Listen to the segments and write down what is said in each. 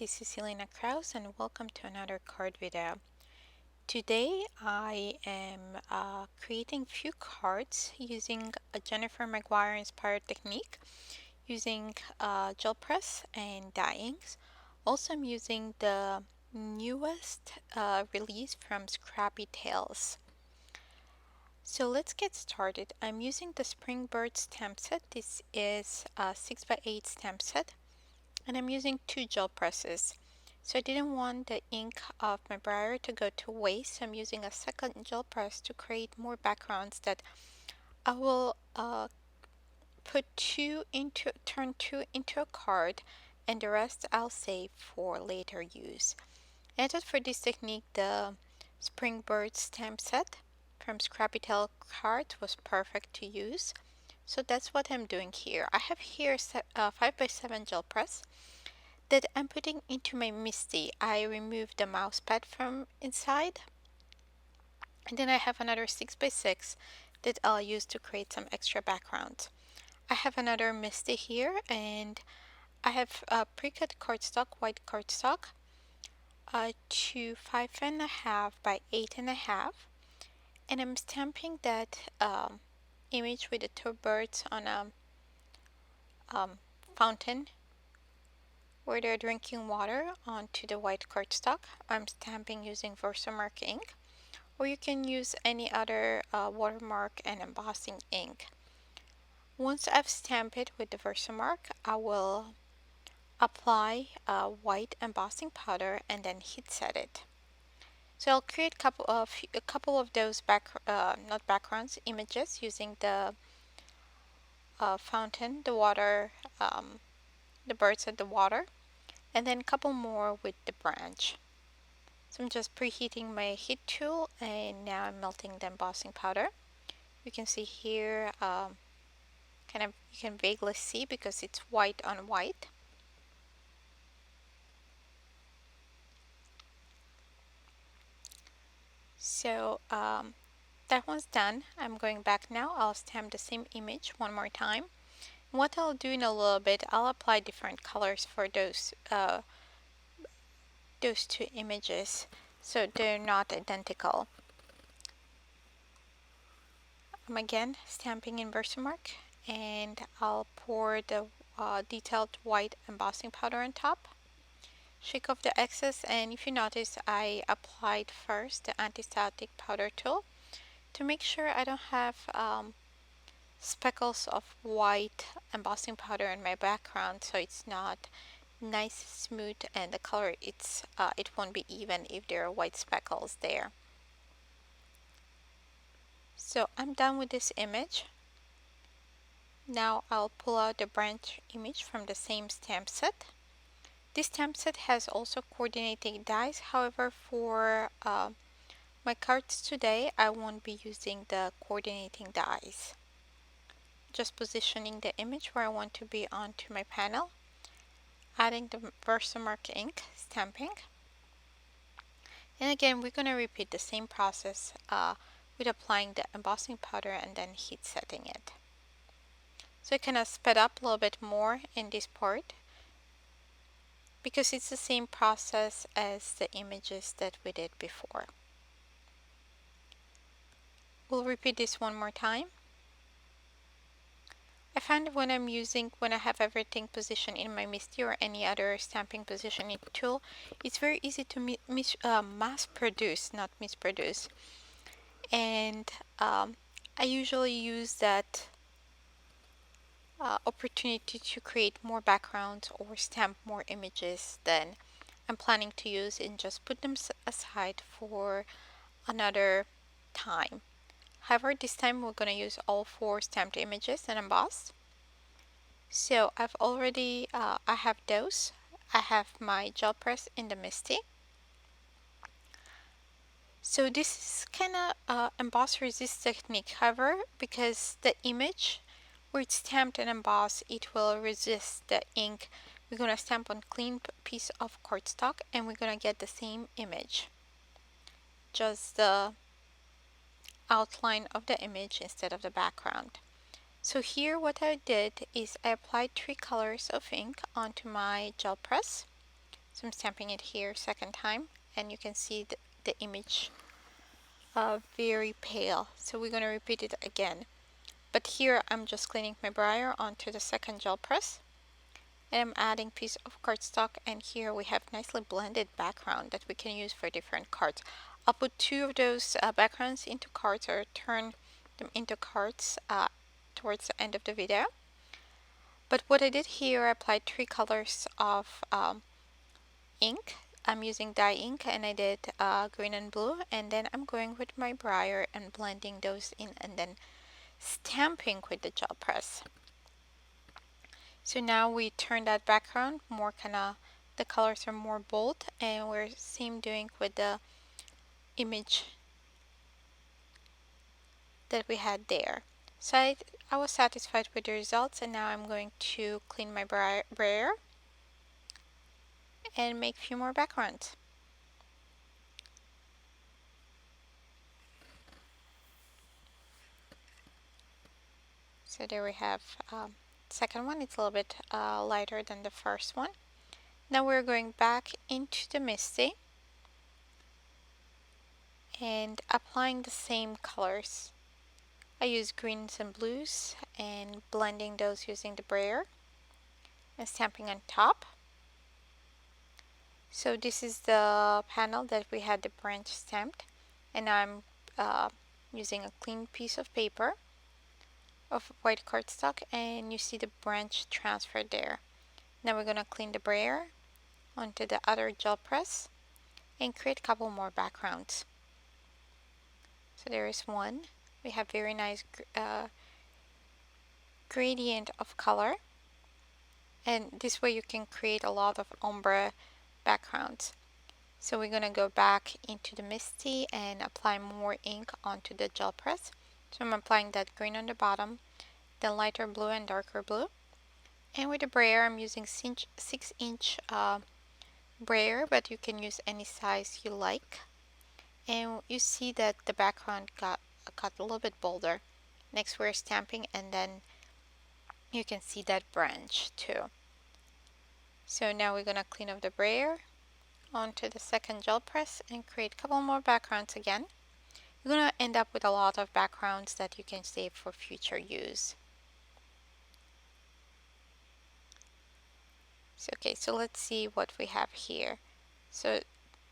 this is Elena Kraus and welcome to another card video. Today I am creating few cards using a Jennifer Maguire inspired technique using gel press and dye inks. Also I'm using the newest release from Scrappy Tales. So let's get started. I'm using the Spring Bird stamp set. This is a 6x8 stamp set. And I'm using 2 gel presses. So I didn't want the ink of my Brayer to go to waste, so I'm using a second gel press to create more backgrounds that I will turn two into a card, and the rest I'll save for later use. And I thought for this technique the Spring Bird stamp set from Scrappy Tail cards was perfect to use. So that's what I'm doing here. I have here 5x7 gel press that I'm putting into my Misty. I removed the mouse pad from inside, and then I have another 6x6 that I'll use to create some extra background. I have another Misty here, and I have pre-cut cardstock, white cardstock, to 5.5 by 8.5, and I'm stamping that image with the two birds on a fountain where they're drinking water onto the white cardstock. I'm stamping using Versamark ink, or you can use any other watermark and embossing ink. Once I've stamped it with the Versamark, I will apply white embossing powder and then heat set it. So I'll create a couple of those not backgrounds, images using the fountain, the water, the birds at the water, and then a couple more with the branch. So I'm just preheating my heat tool, and now I'm melting the embossing powder. You can see here, you can vaguely see because it's white on white. So that one's done. I'm going back now. I'll stamp the same image one more time. What I'll do in a little bit, I'll apply different colors for those two images so they're not identical. I'm again stamping in Versamark, and I'll pour the detailed white embossing powder on top. Shake off the excess, and if you notice, I applied first the anti-static powder tool to make sure I don't have speckles of white embossing powder in my background, so it's not nice, smooth, and the color it won't be even if there are white speckles there. So I'm done with this image. Now I'll pull out the branch image from the same stamp set. This stamp set has also coordinating dies. However, for my cards today, I won't be using the coordinating dies. Just positioning the image where I want to be onto my panel, adding the Versamark ink, stamping. And again, we're going to repeat the same process with applying the embossing powder and then heat setting it. So I kind of sped up a little bit more in this part because it's the same process as the images that we did before. We'll repeat this one more time. I find when I have everything positioned in my Misty or any other stamping positioning tool, it's very easy to mass produce, not misproduce. And I usually use that opportunity to create more backgrounds or stamp more images than I'm planning to use, and just put them aside for another time. However, this time we're going to use all 4 stamped images and embossed. So I've already, I have those. I have my gel press in the Misty. So this is kind of emboss resist technique. However, because the image where it's stamped and embossed, it will resist the ink. We're going to stamp on clean piece of cardstock, and we're going to get the same image. Just the outline of the image instead of the background. So here what I did is I applied 3 colors of ink onto my gel press So I'm stamping it here second time, and you can see the image very pale. So we're going to repeat it again. But here I'm just cleaning my brayer onto the second gel press, and I'm adding piece of cardstock, and here we have nicely blended background that we can use for different cards. I'll put two of those backgrounds into cards, or turn them into cards towards the end of the video. But what I did here, I applied three colors of ink. I'm using dye ink, and I did green and blue, and then I'm going with my brayer and blending those in, and then stamping with the gel press. So now we turn that background more kind of, the colors are more bold, and we're same doing with the image that we had there. So I was satisfied with the results, and now I'm going to clean my brayer and make a few more backgrounds. So there we have second one. It's a little bit lighter than the first one. Now we're going back into the Misty and applying the same colors. I use greens and blues and blending those using the brayer and stamping on top. So this is the panel that we had the branch stamped, and I'm using a clean piece of paper of white cardstock, and you see the branch transferred there. Now we're going to clean the brayer onto the other gel press and create a couple more backgrounds. So there is one. We have very nice gradient of color, and this way you can create a lot of ombre backgrounds. So we're going to go back into the Misty and apply more ink onto the gel press. So I'm applying that green on the bottom, then lighter blue and darker blue. And with the brayer, I'm using 6-inch brayer, but you can use any size you like. And you see that the background got a little bit bolder. Next we're stamping, and then you can see that branch too. So now we're going to clean up the brayer onto the second gel press and create a couple more backgrounds again. You're going to end up with a lot of backgrounds that you can save for future use. So let's see what we have here. So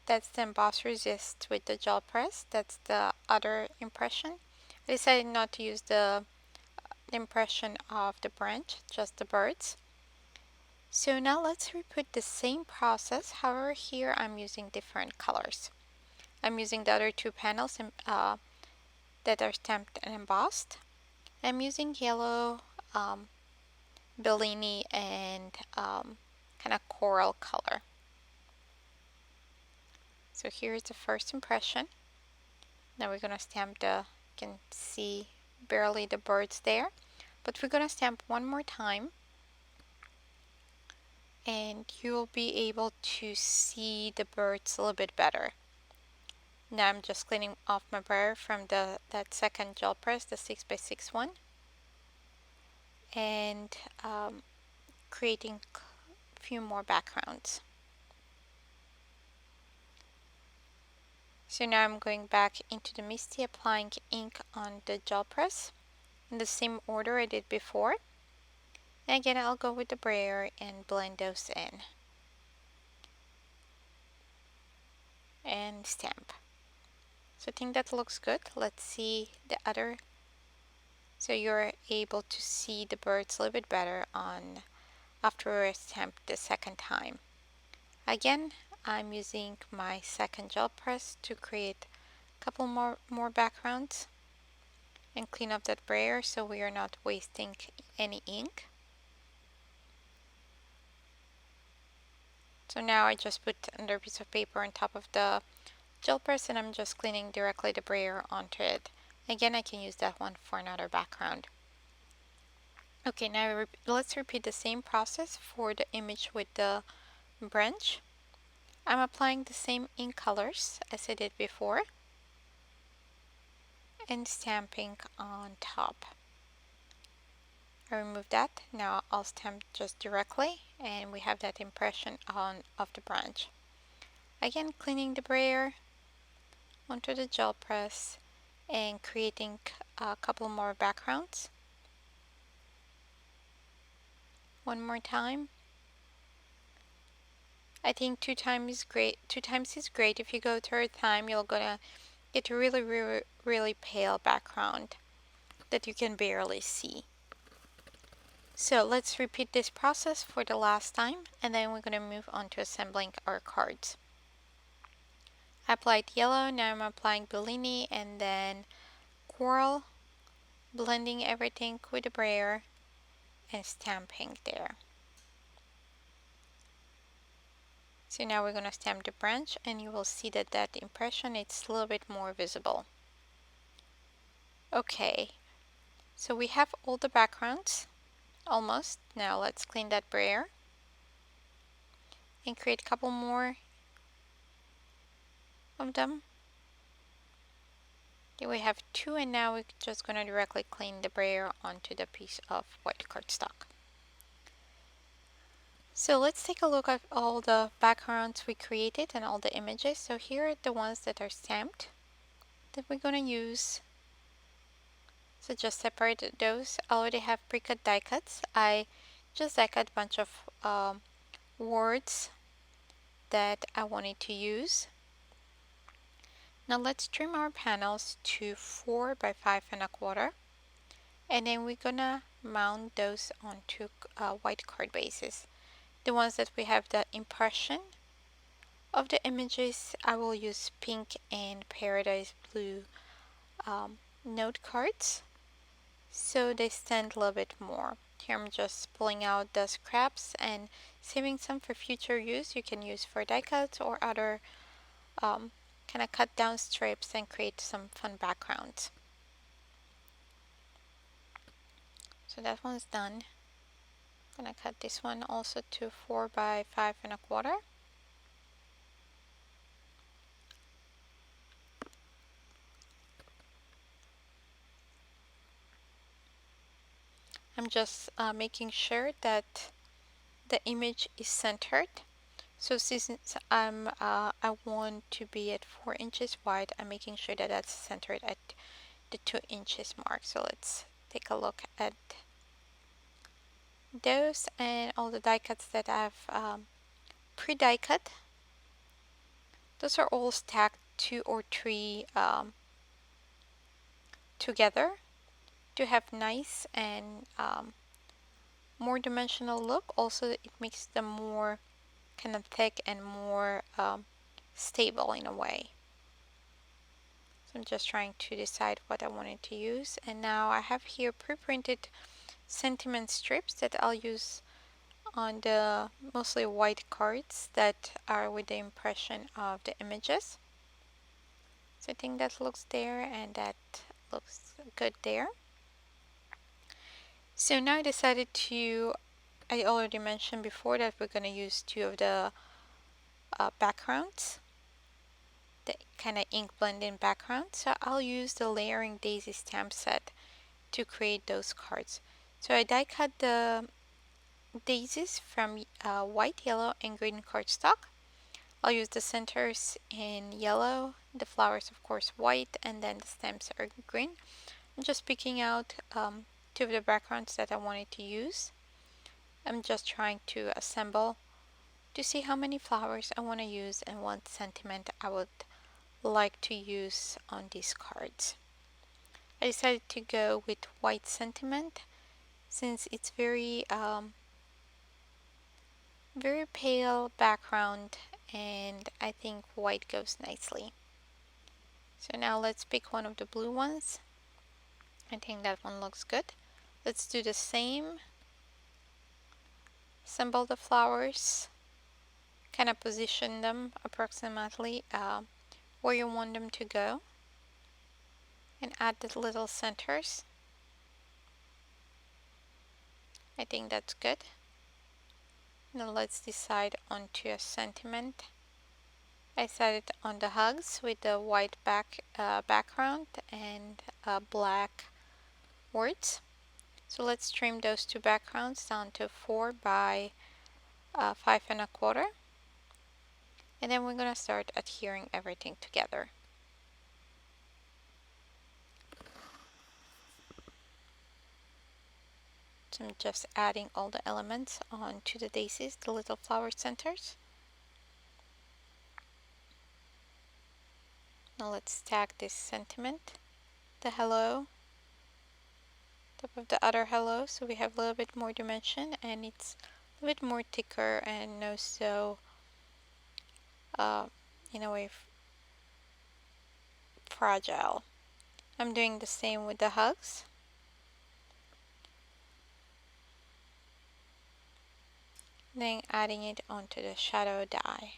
that's the emboss resist with the gel press. That's the other impression. I decided not to use the impression of the branch, just the birds. So now let's repeat the same process. However, here I'm using different colors. I'm using the other two panels that are stamped and embossed. I'm using yellow, Bellini, and kind of coral color. So here's the first impression. Now we're going to stamp you can see barely the birds there, but we're going to stamp one more time, and you'll be able to see the birds a little bit better. Now I'm just cleaning off my brayer from that second gel press, the 6x6 one, and creating a few more backgrounds. So now I'm going back into the Misty, applying ink on the gel press in the same order I did before. And again, I'll go with the brayer and blend those in and stamp. So I think that looks good. Let's see the other. So you're able to see the birds a little bit better on after I stamped the second time. Again, I'm using my second gel press to create a couple more backgrounds and clean up that brayer so we are not wasting any ink. So now I just put another piece of paper on top of the gel press, and I'm just cleaning directly the brayer onto it. Again, I can use that one for another background. Okay, now let's repeat the same process for the image with the branch. I'm applying the same ink colors as I did before and stamping on top. I remove that. Now I'll stamp just directly, and we have that impression of the branch. Again, cleaning the brayer onto the gel press and creating a couple more backgrounds. One more time. I think 2 times is great. 2 times is great. If you go third time, you're gonna get a really pale background that you can barely see. So let's repeat this process for the last time, and then we're gonna move on to assembling our cards. I applied yellow, now I'm applying Bellini and then coral, blending everything with the brayer and stamping there. So now we're going to stamp the branch, and you will see that that impression it's a little bit more visible. Okay, so we have all the backgrounds almost. Now let's clean that brayer and create a couple more of them. Okay, we have 2, and now we're just going to directly clean the brayer onto the piece of white cardstock. So let's take a look at all the backgrounds we created and all the images. So here are the ones that are stamped that we're going to use. So just separate those. I already have pre-cut die cuts. I just die cut a bunch of words that I wanted to use. Now let's trim our panels to 4 by 5 1/4, and then we're gonna mount those onto white card bases. The ones that we have the impression of the images, I will use pink and paradise blue note cards, so they stand a little bit more. Here I'm just pulling out the scraps and saving some for future use. You can use for die cuts or other kind of cut down strips and create some fun backgrounds. So that one's done. I'm gonna cut this one also to 4 by 5 1/4. I'm just making sure that the image is centered. So since I want to be at 4 inches wide, I'm making sure that that's centered at the 2 inches mark. So let's take a look at those and all the die cuts that I've pre-die cut. Those are all stacked 2 or 3 together to have nice and more dimensional look. Also, it makes them more kind of thick and more stable in a way. So I'm just trying to decide what I wanted to use, and now I have here pre-printed sentiment strips that I'll use on the mostly white cards that are with the impression of the images. So I think that looks there and that looks good there. So now I decided to, I already mentioned before that we're going to use 2 of the backgrounds, the kind of ink blending background. So I'll use the layering daisy stamp set to create those cards. So I die cut the daisies from white, yellow, and green cardstock. I'll use the centers in yellow, the flowers of course white, and then the stems are green. I'm just picking out 2 of the backgrounds that I wanted to use. I'm just trying to assemble to see how many flowers I want to use and what sentiment I would like to use on these cards. I decided to go with white sentiment since it's very very pale background, and I think white goes nicely. So now let's pick one of the blue ones. I think that one looks good. Let's do the same. Assemble the flowers, kind of position them approximately where you want them to go, and add the little centers. I think that's good. Now let's decide onto a sentiment. I decided on the hugs with the white background and black words. So let's trim those two backgrounds down to 4 by 5 1/4, and then we're gonna start adhering everything together. So I'm just adding all the elements onto the daisies, the little flower centers. Now let's tag this sentiment, the hello, top of the other hello, so we have a little bit more dimension and it's a bit more thicker and no so uh, in a way fragile. I'm doing the same with the hugs. Then adding it onto the shadow dye.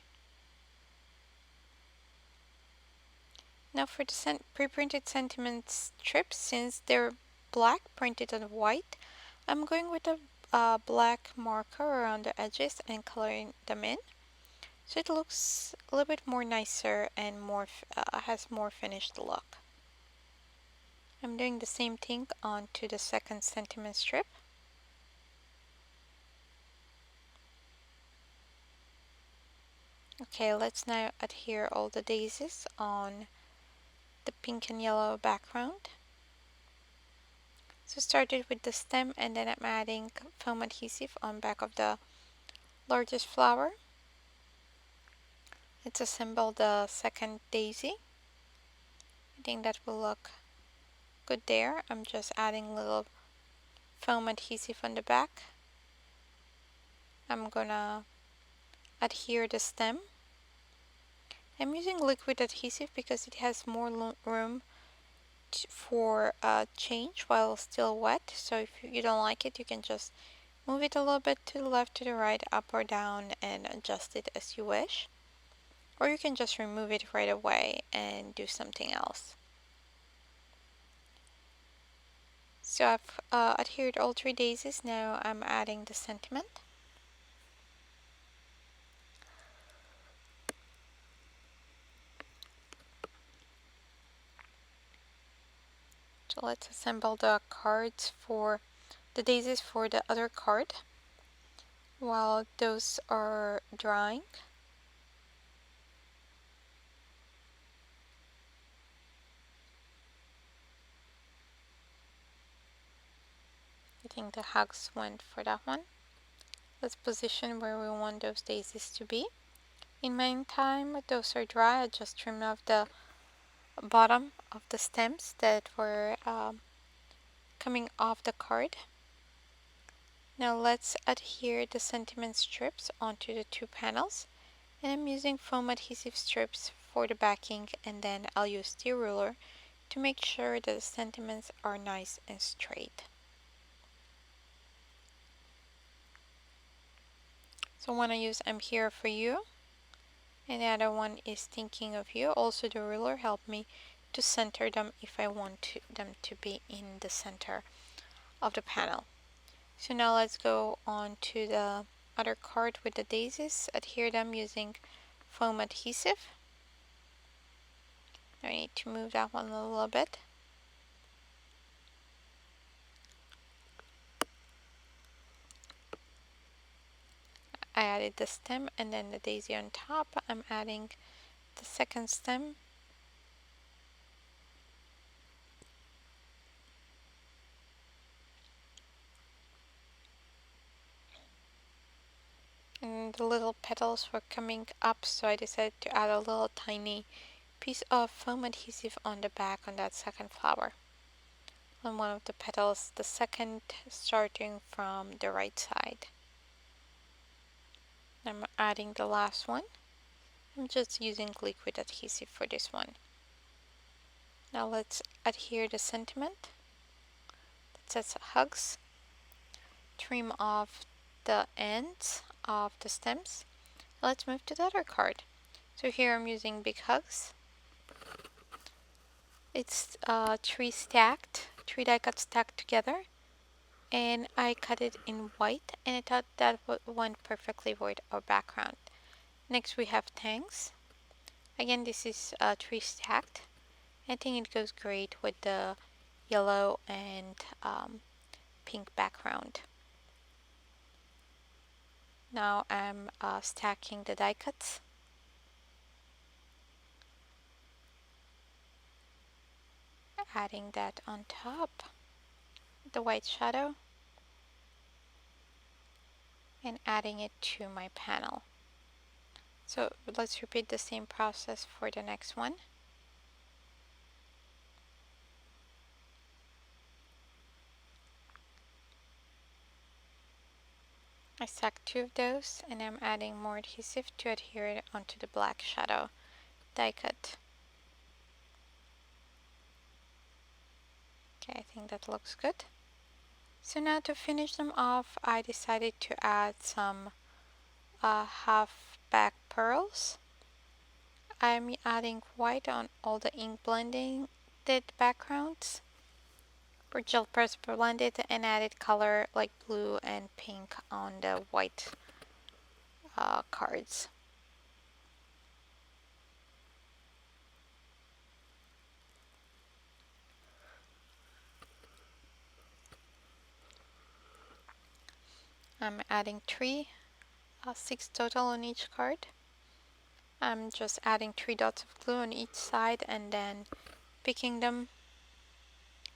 Now for the pre-printed sentiment strips, since they're black printed on white, I'm going with a black marker around the edges and coloring them in. So it looks a little bit more nicer and more has more finished look. I'm doing the same thing onto the second sentiment strip. Okay, let's now adhere all the daisies on the pink and yellow background. So started with the stem and then I'm adding foam adhesive on back of the largest flower. Let's assemble the second daisy. I think that will look good there. I'm just adding little foam adhesive on the back. I'm gonna adhere the stem. I'm using liquid adhesive because it has more room for change while still wet. So if you don't like it, you can just move it a little bit to the left, to the right, up or down, and adjust it as you wish. Or you can just remove it right away and do something else. So I've adhered all 3 daisies. Now I'm adding the sentiment. So let's assemble the cards for the daisies for the other card while those are drying. I think the hugs went for that one. Let's position where we want those daisies to be. In the meantime, those are dry. I just trimmed off the bottom of the stems that were coming off the card. Now let's adhere the sentiment strips onto the 2 panels, and I'm using foam adhesive strips for the backing, and then I'll use the ruler to make sure that the sentiments are nice and straight. So one I use I'm here for you, and the other one is thinking of you. Also the ruler helped me to center them if I want them to be in the center of the panel. So now let's go on to the other card with the daisies. Adhere them using foam adhesive. I need to move that one a little bit. I added the stem and then the daisy on top. I'm adding the second stem. And the little petals were coming up, so I decided to add a little tiny piece of foam adhesive on the back on that second flower. On one of the petals, the second starting from the right side. I'm adding the last one. I'm just using liquid adhesive for this one. Now let's adhere the sentiment that says hugs. Trim off the ends of the stems. Let's move to the other card. So here I'm using big hugs. It's 3 stacked, 3 die cut stacked together, and I cut it in white, and I thought that went perfectly with our background. Next we have tangs. Again, this is 3 stacked. I think it goes great with the yellow and pink background. Now I'm stacking the die cuts. Adding that on top, the white shadow, and adding it to my panel. So let's repeat the same process for the next one. I stacked 2 of those, and I'm adding more adhesive to adhere it onto the black shadow die cut. Okay, I think that looks good. So now to finish them off, I decided to add some half back pearls. I'm adding white on all the ink blending backgrounds. For gel press blended and added color like blue and pink on the white cards. I'm adding 6 total on each card. I'm just adding 3 dots of glue on each side and then picking them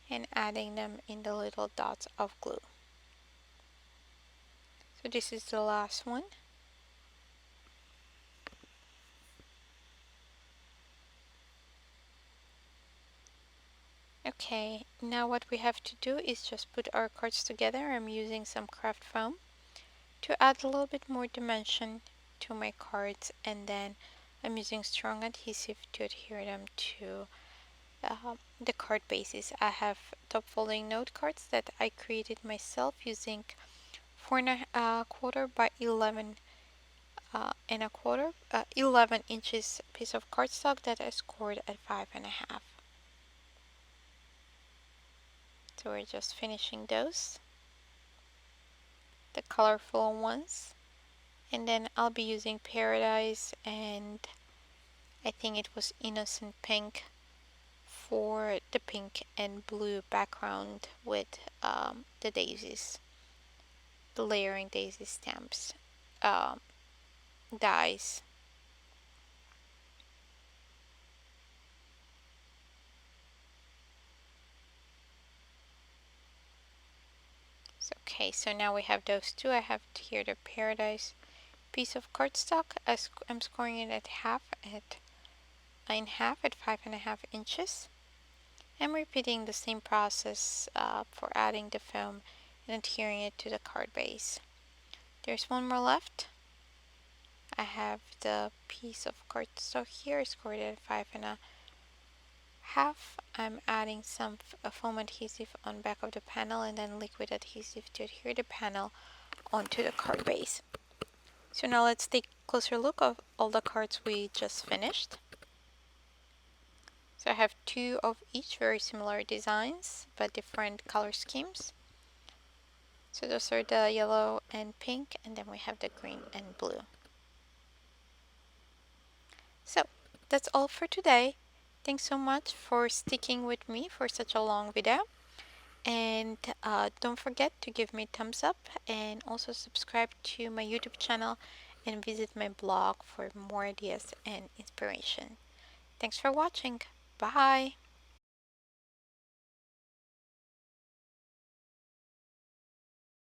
and adding them in the little dots of glue. So this is the last one. Okay, now what we have to do is just put our cards together. I'm using some craft foam to add a little bit more dimension to my cards, and then I'm using strong adhesive to adhere them to the card bases. I have top folding note cards that I created myself using 4.25 by 11 inches piece of cardstock that I scored at 5.5. So we're just finishing those, the colorful ones, and then I'll be using Paradise and I think it was Innocent Pink for the pink and blue background with the daisies, the layering daisy stamps, um, dies. Okay, so now we have those two. I have here the Paradise piece of cardstock. I'm scoring it at in half at 5.5 inches. I'm repeating the same process for adding the foam and adhering it to the card base. There's one more left. I have the piece of cardstock here, scored at 5.5. I'm adding some foam adhesive on back of the panel and then liquid adhesive to adhere the panel onto the card base. So now let's take a closer look of all the cards we just finished. So I have 2 of each, very similar designs but different color schemes. So those are the yellow and pink, and then we have the green and blue. So that's all for today. Thanks so much for sticking with me for such a long video. And don't forget to give me a thumbs up and also subscribe to my YouTube channel and visit my blog for more ideas and inspiration. Thanks for watching. Bye!